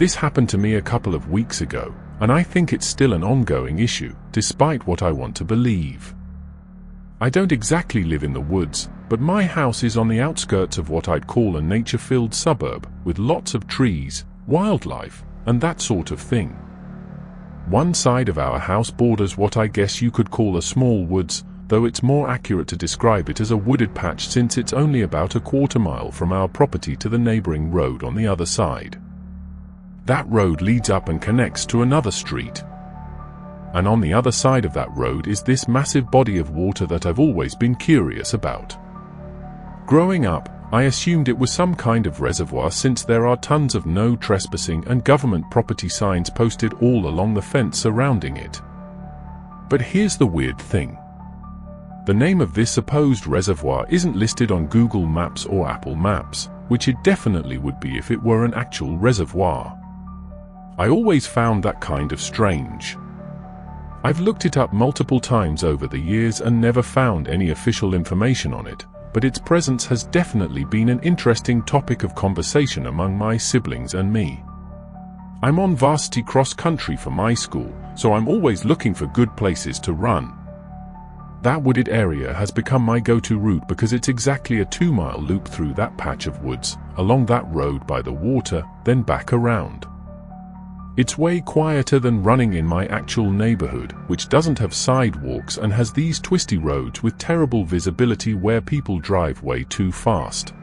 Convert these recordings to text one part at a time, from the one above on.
This happened to me a couple of weeks ago, and I think it's still an ongoing issue, despite what I want to believe. I don't exactly live in the woods, but my house is on the outskirts of what I'd call a nature-filled suburb, with lots of trees, wildlife, and that sort of thing. One side of our house borders what I guess you could call a small woods, though it's more accurate to describe it as a wooded patch since it's only about a quarter mile from our property to the neighboring road on the other side. That road leads up and connects to another street. And on the other side of that road is this massive body of water that I've always been curious about. Growing up, I assumed it was some kind of reservoir since there are tons of no trespassing and government property signs posted all along the fence surrounding it. But here's the weird thing. The name of this supposed reservoir isn't listed on Google Maps or Apple Maps, which it definitely would be if it were an actual reservoir. I always found that kind of strange. I've looked it up multiple times over the years and never found any official information on it, but its presence has definitely been an interesting topic of conversation among my siblings and me. I'm on varsity cross-country for my school, so I'm always looking for good places to run. That wooded area has become my go-to route because it's exactly a 2-mile loop through that patch of woods, along that road by the water, then back around. It's way quieter than running in my actual neighborhood, which doesn't have sidewalks and has these twisty roads with terrible visibility where people drive way too fast.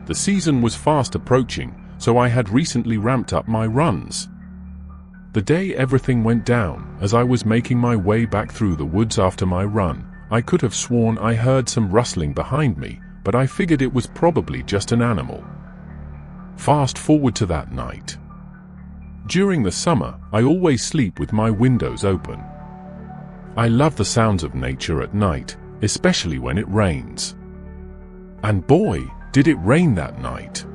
The season was fast approaching, so I had recently ramped up my runs. The day everything went down, as I was making my way back through the woods after my run, I could have sworn I heard some rustling behind me, but I figured it was probably just an animal. Fast forward to that night. During the summer, I always sleep with my windows open. I love the sounds of nature at night, especially when it rains. And boy, did it rain that night.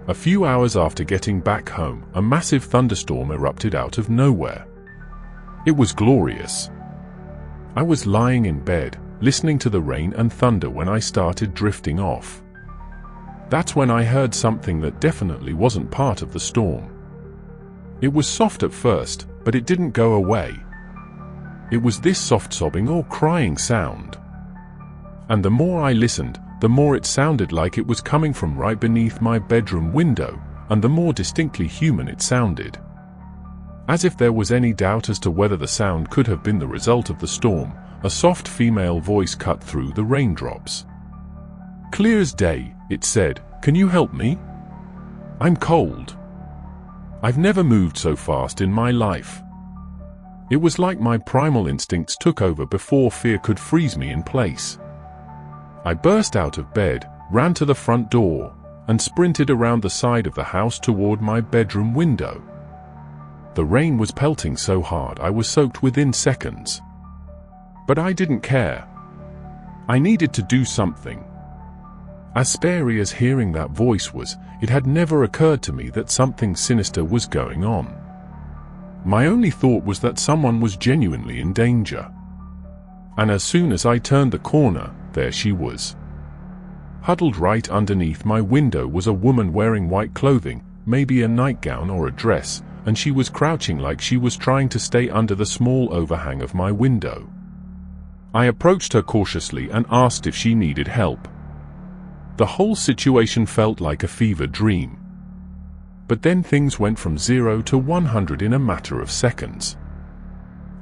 A few hours after getting back home, a massive thunderstorm erupted out of nowhere. It was glorious. I was lying in bed, listening to the rain and thunder when I started drifting off. That's when I heard something that definitely wasn't part of the storm. It was soft at first, but it didn't go away. It was this soft sobbing or crying sound. And the more I listened, the more it sounded like it was coming from right beneath my bedroom window, and the more distinctly human it sounded. As if there was any doubt as to whether the sound could have been the result of the storm, a soft female voice cut through the raindrops. "Clear as day," it said, "can you help me? I'm cold. I've never moved so fast in my life." It was like my primal instincts took over before fear could freeze me in place. I burst out of bed, ran to the front door, and sprinted around the side of the house toward my bedroom window. The rain was pelting so hard I was soaked within seconds. But I didn't care. I needed to do something. As scary as hearing that voice was, it had never occurred to me that something sinister was going on. My only thought was that someone was genuinely in danger. And as soon as I turned the corner, there she was. Huddled right underneath my window was a woman wearing white clothing, maybe a nightgown or a dress, and she was crouching like she was trying to stay under the small overhang of my window. I approached her cautiously and asked if she needed help. The whole situation felt like a fever dream. But then things went from 0 to 100 in a matter of seconds.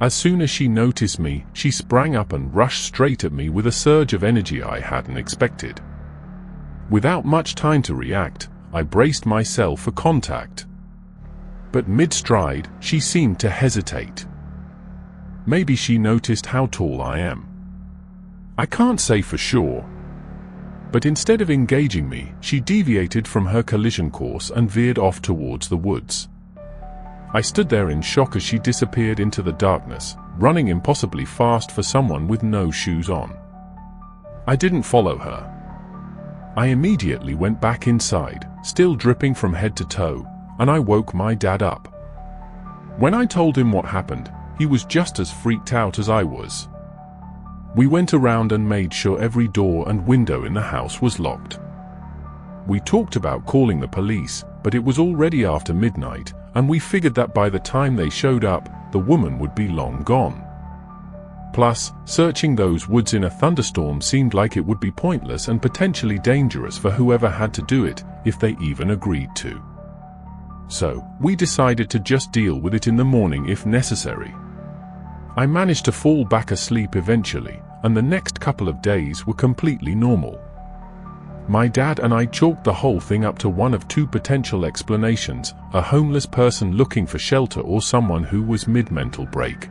As soon as she noticed me, she sprang up and rushed straight at me with a surge of energy I hadn't expected. Without much time to react, I braced myself for contact. But mid-stride, she seemed to hesitate. Maybe she noticed how tall I am. I can't say for sure. But instead of engaging me, she deviated from her collision course and veered off towards the woods. I stood there in shock as she disappeared into the darkness, running impossibly fast for someone with no shoes on. I didn't follow her. I immediately went back inside, still dripping from head to toe, and I woke my dad up. When I told him what happened, he was just as freaked out as I was. We went around and made sure every door and window in the house was locked. We talked about calling the police, but it was already after midnight, and we figured that by the time they showed up, the woman would be long gone. Plus, searching those woods in a thunderstorm seemed like it would be pointless and potentially dangerous for whoever had to do it, if they even agreed to. So, we decided to just deal with it in the morning if necessary. I managed to fall back asleep eventually, and the next couple of days were completely normal. My dad and I chalked the whole thing up to one of two potential explanations: a homeless person looking for shelter or someone who was mid-mental break.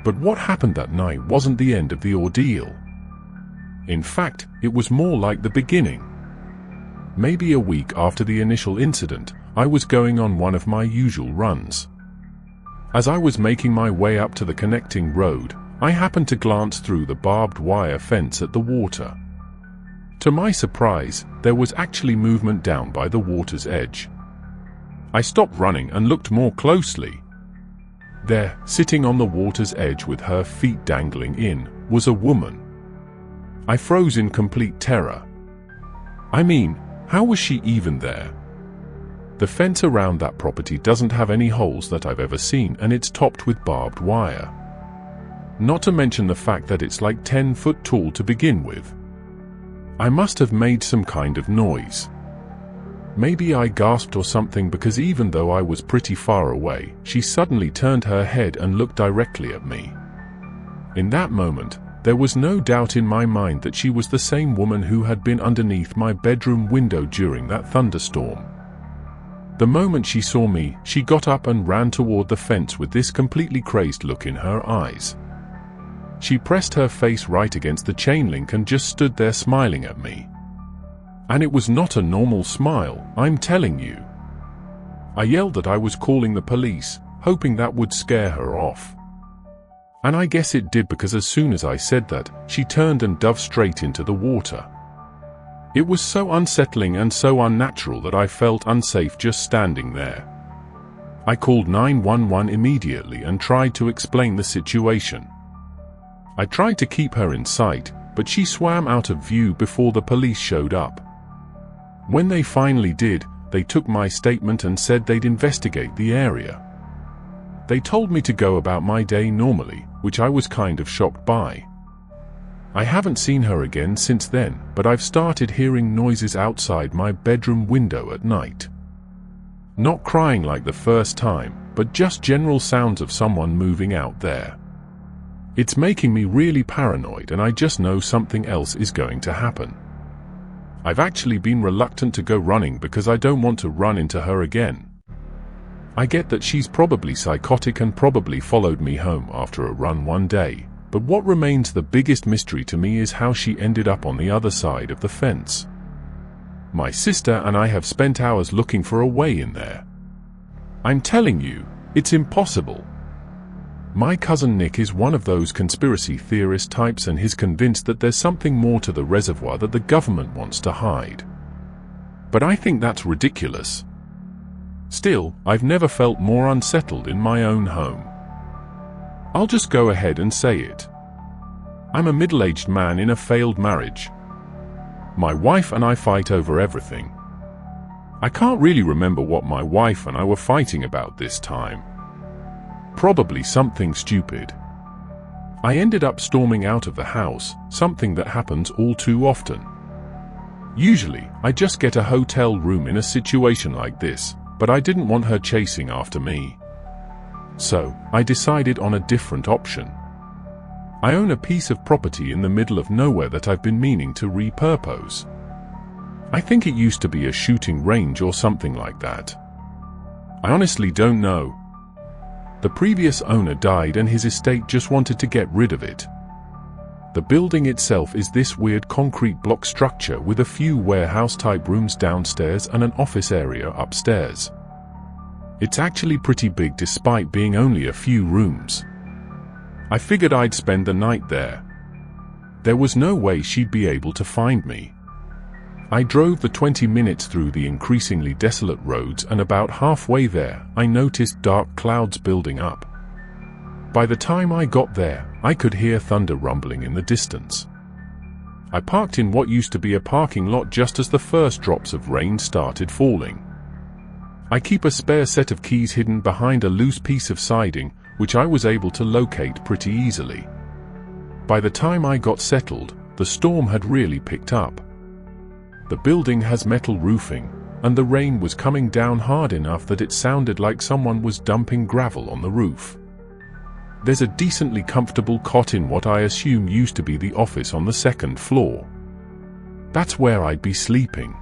But what happened that night wasn't the end of the ordeal. In fact, it was more like the beginning. Maybe a week after the initial incident, I was going on one of my usual runs. As I was making my way up to the connecting road, I happened to glance through the barbed wire fence at the water. To my surprise, there was actually movement down by the water's edge. I stopped running and looked more closely. There, sitting on the water's edge with her feet dangling in, was a woman. I froze in complete terror. I mean, how was she even there? The fence around that property doesn't have any holes that I've ever seen, and it's topped with barbed wire. Not to mention the fact that it's like 10 foot tall to begin with. I must have made some kind of noise. Maybe I gasped or something, because even though I was pretty far away, she suddenly turned her head and looked directly at me. In that moment, there was no doubt in my mind that she was the same woman who had been underneath my bedroom window during that thunderstorm. The moment she saw me, she got up and ran toward the fence with this completely crazed look in her eyes. She pressed her face right against the chain link and just stood there smiling at me. And it was not a normal smile, I'm telling you. I yelled that I was calling the police, hoping that would scare her off. And I guess it did, because as soon as I said that, she turned and dove straight into the water. It was so unsettling and so unnatural that I felt unsafe just standing there. I called 911 immediately and tried to explain the situation. I tried to keep her in sight, but she swam out of view before the police showed up. When they finally did, they took my statement and said they'd investigate the area. They told me to go about my day normally, which I was kind of shocked by. I haven't seen her again since then, but I've started hearing noises outside my bedroom window at night. Not crying like the first time, but just general sounds of someone moving out there. It's making me really paranoid, and I just know something else is going to happen. I've actually been reluctant to go running because I don't want to run into her again. I get that she's probably psychotic and probably followed me home after a run one day, but what remains the biggest mystery to me is how she ended up on the other side of the fence. My sister and I have spent hours looking for a way in there. I'm telling you, it's impossible. My cousin Nick is one of those conspiracy theorist types, and he's convinced that there's something more to the reservoir that the government wants to hide. But I think that's ridiculous. Still, I've never felt more unsettled in my own home. I'll just go ahead and say it. I'm a middle-aged man in a failed marriage. My wife and I fight over everything. I can't really remember what my wife and I were fighting about this time. Probably something stupid. I ended up storming out of the house, something that happens all too often. Usually, I just get a hotel room in a situation like this, but I didn't want her chasing after me. So, I decided on a different option. I own a piece of property in the middle of nowhere that I've been meaning to repurpose. I think it used to be a shooting range or something like that. I honestly don't know. The previous owner died and his estate just wanted to get rid of it. The building itself is this weird concrete block structure with a few warehouse-type rooms downstairs and an office area upstairs. It's actually pretty big despite being only a few rooms. I figured I'd spend the night there. There was no way she'd be able to find me. I drove the 20 minutes through the increasingly desolate roads, and about halfway there, I noticed dark clouds building up. By the time I got there, I could hear thunder rumbling in the distance. I parked in what used to be a parking lot just as the first drops of rain started falling. I keep a spare set of keys hidden behind a loose piece of siding, which I was able to locate pretty easily. By the time I got settled, the storm had really picked up. The building has metal roofing, and the rain was coming down hard enough that it sounded like someone was dumping gravel on the roof. There's a decently comfortable cot in what I assume used to be the office on the second floor. That's where I'd be sleeping.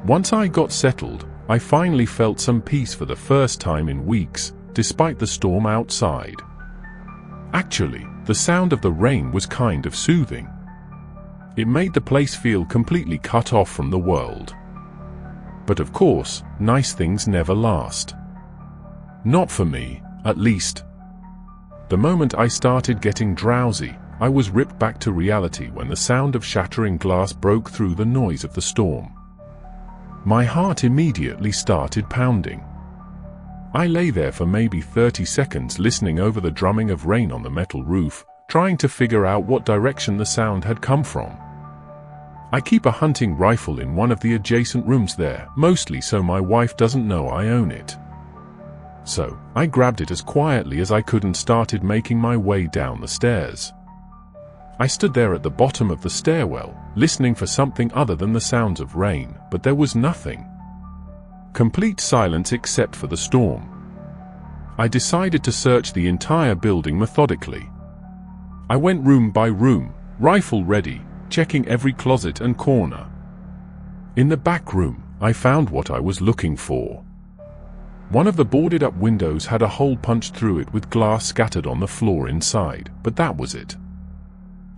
Once I got settled, I finally felt some peace for the first time in weeks, despite the storm outside. Actually, the sound of the rain was kind of soothing. It made the place feel completely cut off from the world. But of course, nice things never last. Not for me, at least. The moment I started getting drowsy, I was ripped back to reality when the sound of shattering glass broke through the noise of the storm. My heart immediately started pounding. I lay there for maybe 30 seconds listening over the drumming of rain on the metal roof, trying to figure out what direction the sound had come from. I keep a hunting rifle in one of the adjacent rooms there, mostly so my wife doesn't know I own it. So, I grabbed it as quietly as I could and started making my way down the stairs. I stood there at the bottom of the stairwell, listening for something other than the sounds of rain, but there was nothing. Complete silence except for the storm. I decided to search the entire building methodically. I went room by room, rifle ready, checking every closet and corner. In the back room, I found what I was looking for. One of the boarded-up windows had a hole punched through it with glass scattered on the floor inside, but that was it.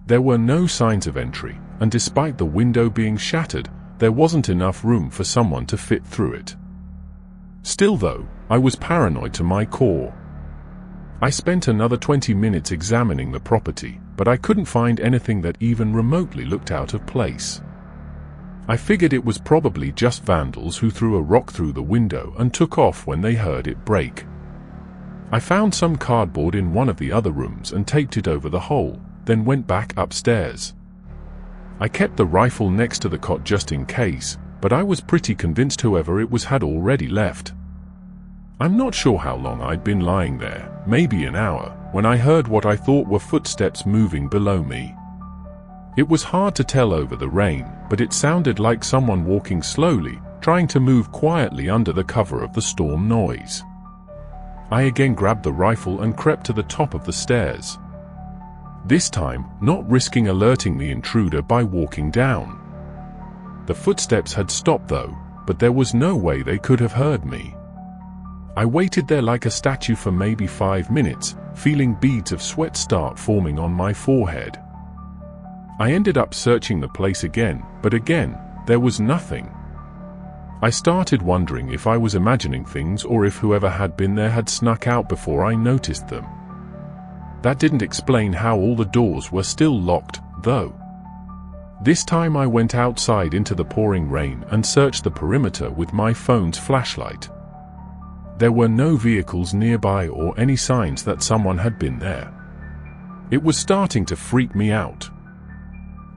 There were no signs of entry, and despite the window being shattered, there wasn't enough room for someone to fit through it. Still though, I was paranoid to my core. I spent another 20 minutes examining the property, but I couldn't find anything that even remotely looked out of place. I figured it was probably just vandals who threw a rock through the window and took off when they heard it break. I found some cardboard in one of the other rooms and taped it over the hole, then went back upstairs. I kept the rifle next to the cot just in case, but I was pretty convinced whoever it was had already left. I'm not sure how long I'd been lying there, maybe an hour, when I heard what I thought were footsteps moving below me. It was hard to tell over the rain, but it sounded like someone walking slowly, trying to move quietly under the cover of the storm noise. I again grabbed the rifle and crept to the top of the stairs. This time, not risking alerting the intruder by walking down. The footsteps had stopped though, but there was no way they could have heard me. I waited there like a statue for maybe 5 minutes, feeling beads of sweat start forming on my forehead. I ended up searching the place again, but again, there was nothing. I started wondering if I was imagining things or if whoever had been there had snuck out before I noticed them. That didn't explain how all the doors were still locked, though. This time I went outside into the pouring rain and searched the perimeter with my phone's flashlight. There were no vehicles nearby or any signs that someone had been there. It was starting to freak me out.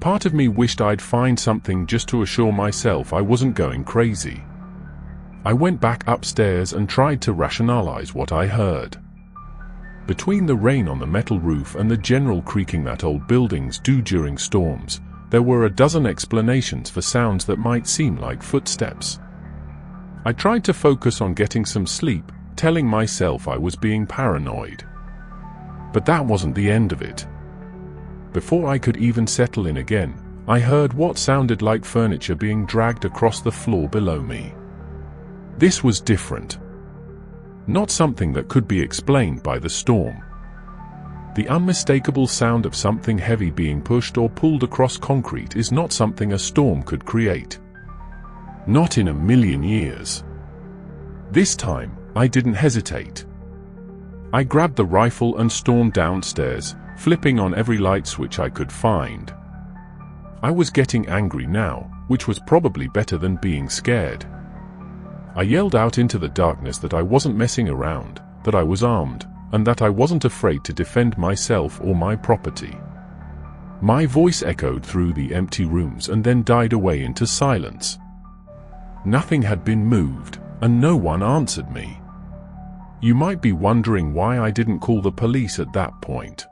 Part of me wished I'd find something just to assure myself I wasn't going crazy. I went back upstairs and tried to rationalize what I heard. Between the rain on the metal roof and the general creaking that old buildings do during storms, there were a dozen explanations for sounds that might seem like footsteps. I tried to focus on getting some sleep, telling myself I was being paranoid. But that wasn't the end of it. Before I could even settle in again, I heard what sounded like furniture being dragged across the floor below me. This was different. Not something that could be explained by the storm. The unmistakable sound of something heavy being pushed or pulled across concrete is not something a storm could create. Not in a million years. This time, I didn't hesitate. I grabbed the rifle and stormed downstairs, flipping on every light switch I could find. I was getting angry now, which was probably better than being scared. I yelled out into the darkness that I wasn't messing around, that I was armed, and that I wasn't afraid to defend myself or my property. My voice echoed through the empty rooms and then died away into silence. Nothing had been moved, and no one answered me. You might be wondering why I didn't call the police at that point.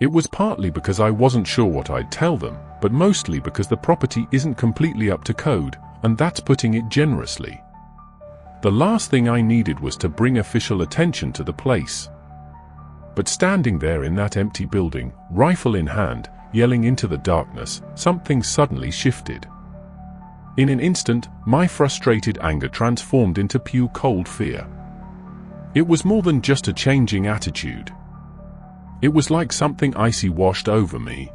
It was partly because I wasn't sure what I'd tell them, but mostly because the property isn't completely up to code, and that's putting it generously. The last thing I needed was to bring official attention to the place. But standing there in that empty building, rifle in hand, yelling into the darkness, something suddenly shifted. In an instant, my frustrated anger transformed into pure cold fear. It was more than just a changing attitude. It was like something icy washed over me.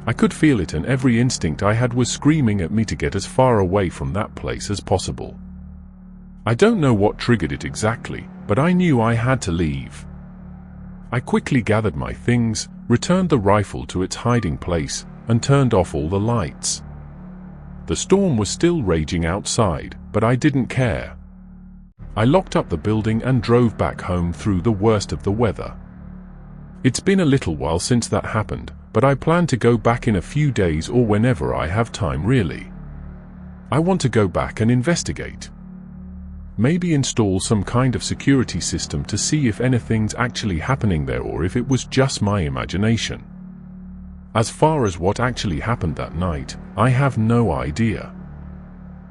I could feel it, and every instinct I had was screaming at me to get as far away from that place as possible. I don't know what triggered it exactly, but I knew I had to leave. I quickly gathered my things, returned the rifle to its hiding place, and turned off all the lights. The storm was still raging outside, but I didn't care. I locked up the building and drove back home through the worst of the weather. It's been a little while since that happened, but I plan to go back in a few days or whenever I have time really. I want to go back and investigate. Maybe install some kind of security system to see if anything's actually happening there or if it was just my imagination. As far as what actually happened that night, I have no idea.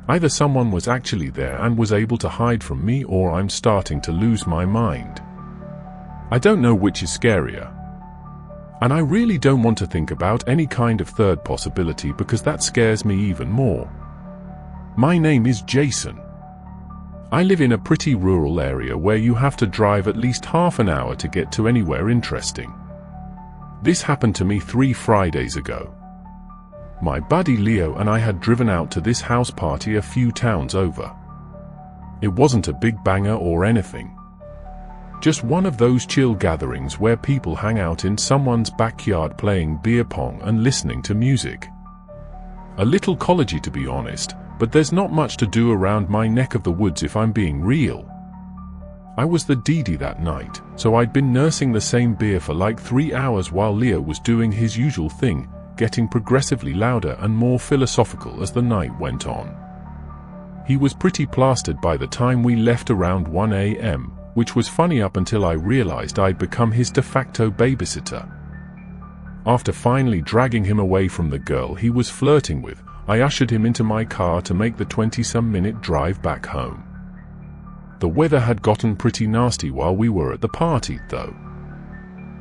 Either someone was actually there and was able to hide from me, or I'm starting to lose my mind. I don't know which is scarier. And I really don't want to think about any kind of third possibility because that scares me even more. My name is Jason. I live in a pretty rural area where you have to drive at least half an hour to get to anywhere interesting. This happened to me 3 Fridays ago. My buddy Leo and I had driven out to this house party a few towns over. It wasn't a big banger or anything. Just one of those chill gatherings where people hang out in someone's backyard playing beer pong and listening to music. A little collegey to be honest, but there's not much to do around my neck of the woods if I'm being real. I was the DD that night, so I'd been nursing the same beer for like 3 hours while Leo was doing his usual thing, getting progressively louder and more philosophical as the night went on. He was pretty plastered by the time we left around 1 a.m., which was funny up until I realized I'd become his de facto babysitter. After finally dragging him away from the girl he was flirting with, I ushered him into my car to make the 20-some-minute drive back home. The weather had gotten pretty nasty while we were at the party, though.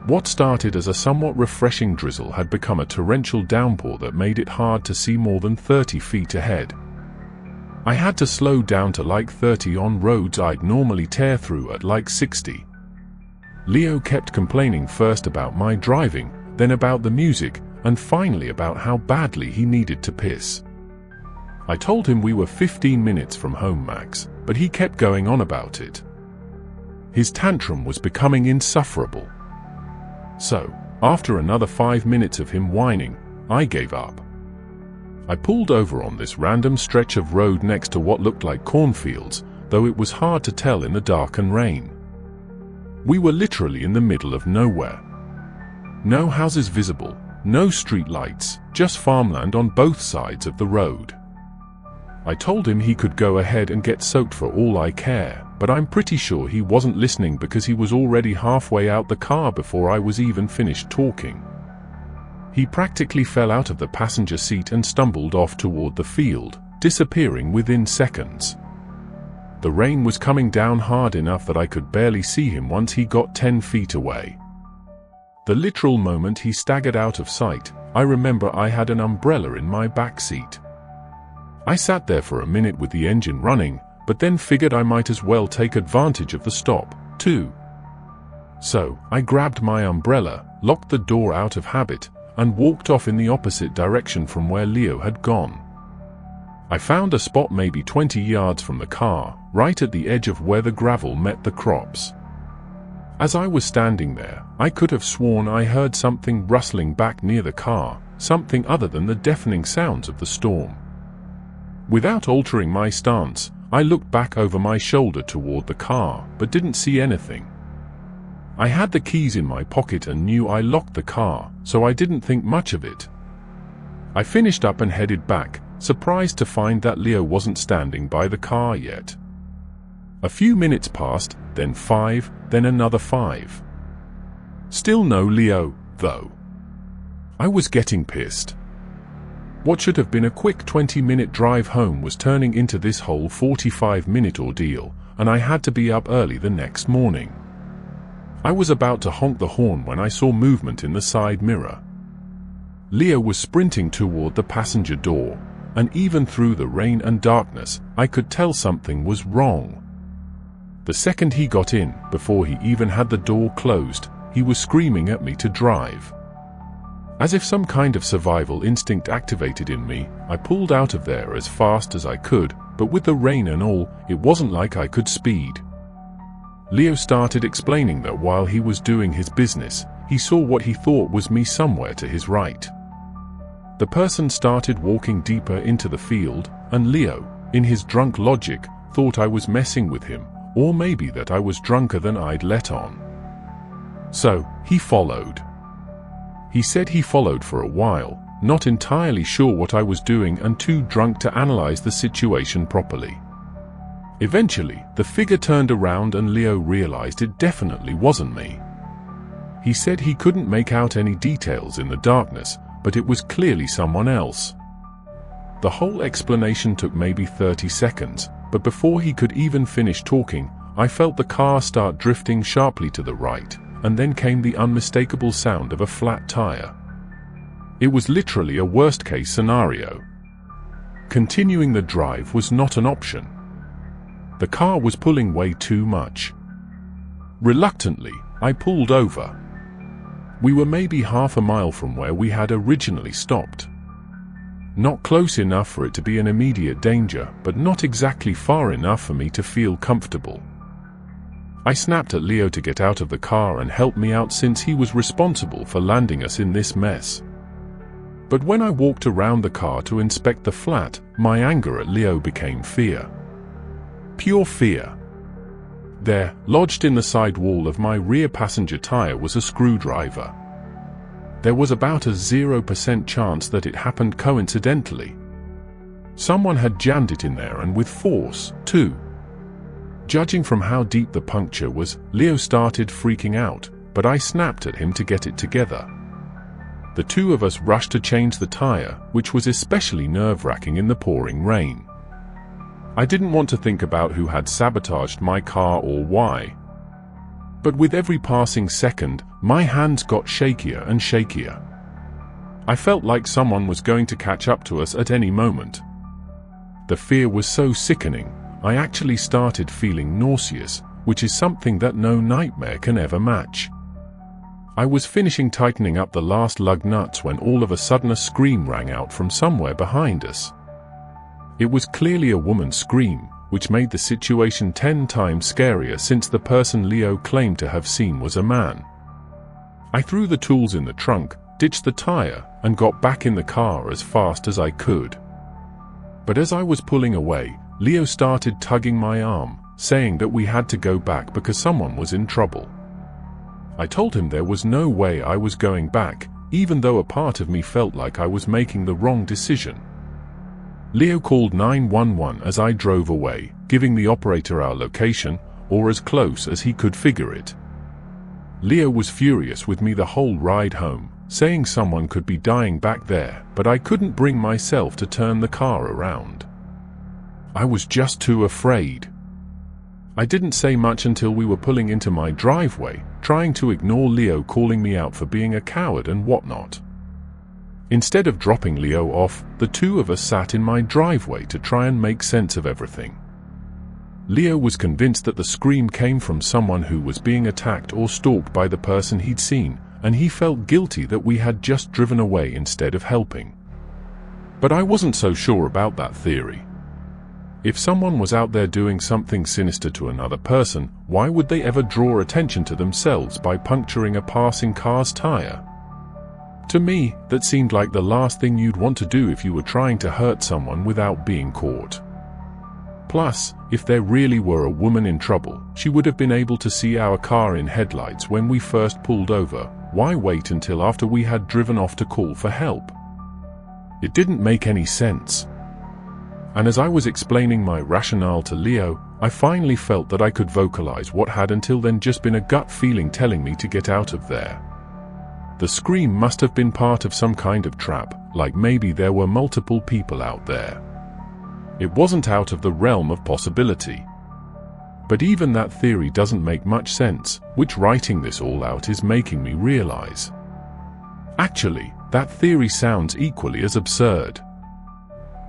What started as a somewhat refreshing drizzle had become a torrential downpour that made it hard to see more than 30 feet ahead. I had to slow down to like 30 on roads I'd normally tear through at like 60. Leo kept complaining first about my driving, then about the music, and finally about how badly he needed to piss. I told him we were 15 minutes from home max, but he kept going on about it. His tantrum was becoming insufferable. So, after another 5 minutes of him whining, I gave up. I pulled over on this random stretch of road next to what looked like cornfields, though it was hard to tell in the dark and rain. We were literally in the middle of nowhere. No houses visible, no street lights, just farmland on both sides of the road. I told him he could go ahead and get soaked for all I care, but I'm pretty sure he wasn't listening because he was already halfway out the car before I was even finished talking. He practically fell out of the passenger seat and stumbled off toward the field, disappearing within seconds. The rain was coming down hard enough that I could barely see him once he got 10 feet away. The literal moment he staggered out of sight, I remember I had an umbrella in my back seat. I sat there for a minute with the engine running, but then figured I might as well take advantage of the stop, too. So, I grabbed my umbrella, locked the door out of habit, and walked off in the opposite direction from where Leo had gone. I found a spot maybe 20 yards from the car, right at the edge of where the gravel met the crops. As I was standing there, I could have sworn I heard something rustling back near the car, something other than the deafening sounds of the storm. Without altering my stance, I looked back over my shoulder toward the car, but didn't see anything. I had the keys in my pocket and knew I locked the car, so I didn't think much of it. I finished up and headed back, surprised to find that Leo wasn't standing by the car yet. A few minutes passed, then 5, then another 5. Still no Leo, though. I was getting pissed. What should have been a quick 20-minute drive home was turning into this whole 45-minute ordeal, and I had to be up early the next morning. I was about to honk the horn when I saw movement in the side mirror. Leo was sprinting toward the passenger door, and even through the rain and darkness, I could tell something was wrong. The second he got in, before he even had the door closed, he was screaming at me to drive. As if some kind of survival instinct activated in me, I pulled out of there as fast as I could, but with the rain and all, it wasn't like I could speed. Leo started explaining that while he was doing his business, he saw what he thought was me somewhere to his right. The person started walking deeper into the field, and Leo, in his drunk logic, thought I was messing with him, or maybe that I was drunker than I'd let on. So, he followed. He said he followed for a while, not entirely sure what I was doing and too drunk to analyze the situation properly. Eventually, the figure turned around and Leo realized it definitely wasn't me. He said he couldn't make out any details in the darkness, but it was clearly someone else. The whole explanation took maybe 30 seconds, but before he could even finish talking, I felt the car start drifting sharply to the right, and then came the unmistakable sound of a flat tire. It was literally a worst-case scenario. Continuing the drive was not an option. The car was pulling way too much. Reluctantly, I pulled over. We were maybe half a mile from where we had originally stopped. Not close enough for it to be an immediate danger, but not exactly far enough for me to feel comfortable. I snapped at Leo to get out of the car and help me out since he was responsible for landing us in this mess. But when I walked around the car to inspect the flat, my anger at Leo became fear. Pure fear. There, lodged in the side wall of my rear passenger tire, was a screwdriver. There was about a 0% chance that it happened coincidentally. Someone had jammed it in there, and with force, too. Judging from how deep the puncture was, Leo started freaking out, but I snapped at him to get it together. The two of us rushed to change the tire, which was especially nerve-wracking in the pouring rain. I didn't want to think about who had sabotaged my car or why. But with every passing second, my hands got shakier and shakier. I felt like someone was going to catch up to us at any moment. The fear was so sickening, I actually started feeling nauseous, which is something that no nightmare can ever match. I was finishing tightening up the last lug nuts when all of a sudden a scream rang out from somewhere behind us. It was clearly a woman's scream, which made the situation 10 times scarier since the person Leo claimed to have seen was a man. I threw the tools in the trunk, ditched the tire, and got back in the car as fast as I could. But as I was pulling away, Leo started tugging my arm, saying that we had to go back because someone was in trouble. I told him there was no way I was going back, even though a part of me felt like I was making the wrong decision. Leo called 911 as I drove away, giving the operator our location, or as close as he could figure it. Leo was furious with me the whole ride home, saying someone could be dying back there, but I couldn't bring myself to turn the car around. I was just too afraid. I didn't say much until we were pulling into my driveway, trying to ignore Leo calling me out for being a coward and whatnot. Instead of dropping Leo off, the two of us sat in my driveway to try and make sense of everything. Leo was convinced that the scream came from someone who was being attacked or stalked by the person he'd seen, and he felt guilty that we had just driven away instead of helping. But I wasn't so sure about that theory. If someone was out there doing something sinister to another person, why would they ever draw attention to themselves by puncturing a passing car's tire? To me, that seemed like the last thing you'd want to do if you were trying to hurt someone without being caught. Plus, if there really were a woman in trouble, she would have been able to see our car in headlights when we first pulled over. Why wait until after we had driven off to call for help? It didn't make any sense. And as I was explaining my rationale to Leo, I finally felt that I could vocalize what had until then just been a gut feeling telling me to get out of there. The scream must have been part of some kind of trap, like maybe there were multiple people out there. It wasn't out of the realm of possibility. But even that theory doesn't make much sense, which writing this all out is making me realize. Actually, that theory sounds equally as absurd.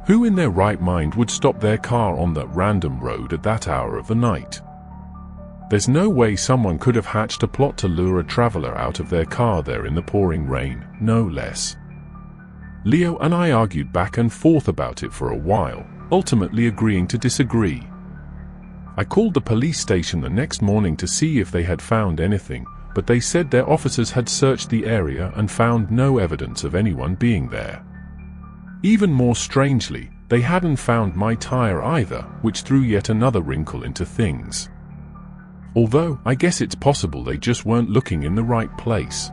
Who in their right mind would stop their car on that random road at that hour of the night? There's no way someone could have hatched a plot to lure a traveler out of their car there in the pouring rain, no less. Leo and I argued back and forth about it for a while, ultimately agreeing to disagree. I called the police station the next morning to see if they had found anything, but they said their officers had searched the area and found no evidence of anyone being there. Even more strangely, they hadn't found my tire either, which threw yet another wrinkle into things. Although, I guess it's possible they just weren't looking in the right place.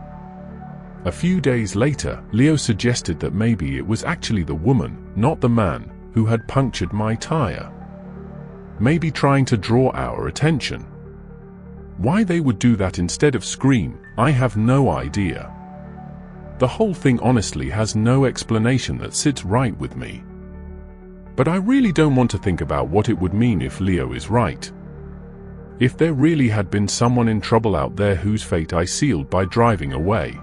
A few days later, Leo suggested that maybe it was actually the woman, not the man, who had punctured my tire. Maybe trying to draw our attention. Why they would do that instead of scream, I have no idea. The whole thing honestly has no explanation that sits right with me. But I really don't want to think about what it would mean if Leo is right. If there really had been someone in trouble out there whose fate I sealed by driving away.